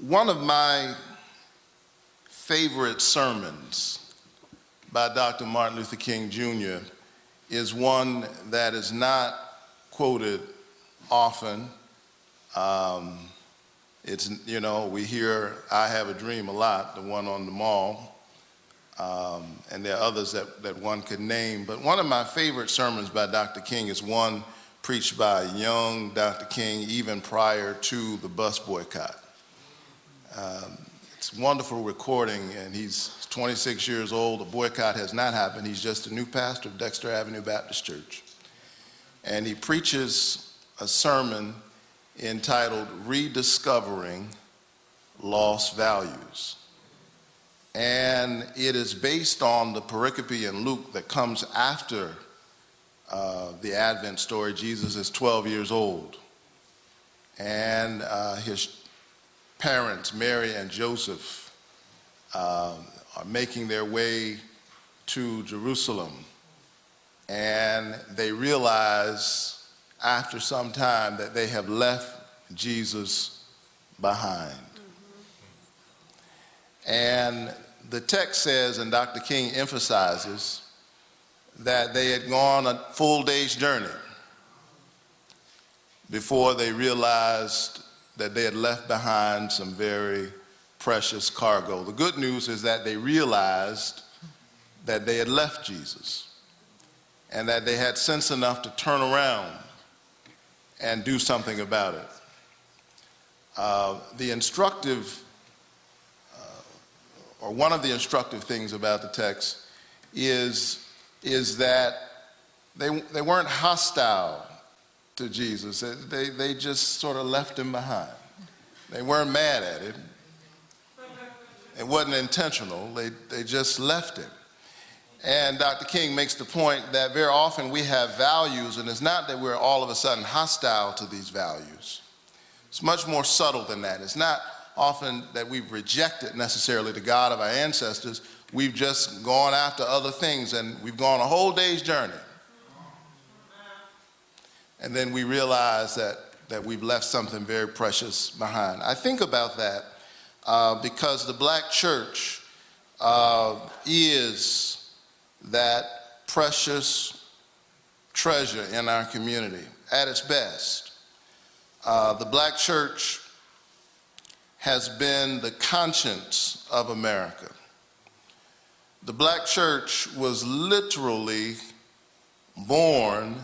One of my favorite sermons by Dr. Martin Luther King Jr. is one that is not quoted often. We hear I Have a Dream a lot, the one on the mall, and there are others that one could name. But one of my favorite sermons by Dr. King is one preached by young Dr. King even prior to the bus boycott. It's a wonderful recording, and he's 26 years old. The boycott has not happened. He's just a new pastor of Dexter Avenue Baptist Church. And he preaches a sermon entitled Rediscovering Lost Values. And it is based on the pericope in Luke that comes after the Advent story. Jesus is 12 years old, and his parents, Mary and Joseph, are making their way to Jerusalem, and they realize after some time that they have left Jesus behind. And the text says, and Dr. King emphasizes, that they had gone a full day's journey before they realized that they had left behind some very precious cargo. The good news is that they realized that they had left Jesus and that they had sense enough to turn around and do something about it. One of the instructive things about the text is that they weren't hostile to Jesus. They just sort of left him behind. They weren't mad at him. It wasn't intentional. They just left him. And Dr. King makes the point that very often we have values, and it's not that we're all of a sudden hostile to these values. It's much more subtle than that. It's not often that we've rejected necessarily the God of our ancestors. We've just gone after other things, and we've gone a whole day's journey. And then we realize that we've left something very precious behind. I think about that because the black church is that precious treasure in our community at its best. The black church has been the conscience of America. The black church was literally born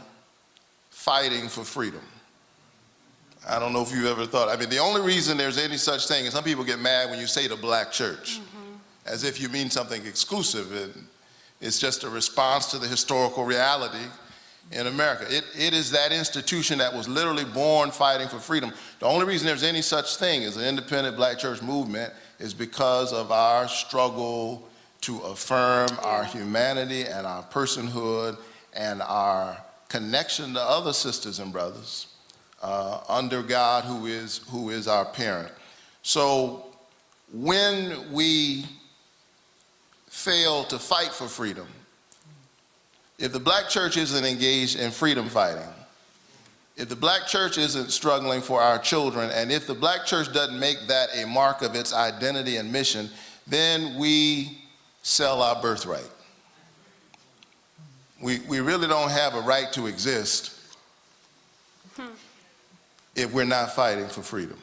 fighting for freedom. I don't know if you've ever thought, the only reason there's any such thing, and some people get mad when you say the black church, as if you mean something exclusive. It's just a response to the historical reality in America. It is that institution that was literally born fighting for freedom. The only reason there's any such thing as an independent black church movement is because of our struggle to affirm our humanity and our personhood and our connection to other sisters and brothers under God, who is our parent. So when we fail to fight for freedom, if the black church isn't engaged in freedom fighting, if the black church isn't struggling for our children, and if the black church doesn't make that a mark of its identity and mission, then we sell our birthright. We really don't have a right to exist if we're not fighting for freedom.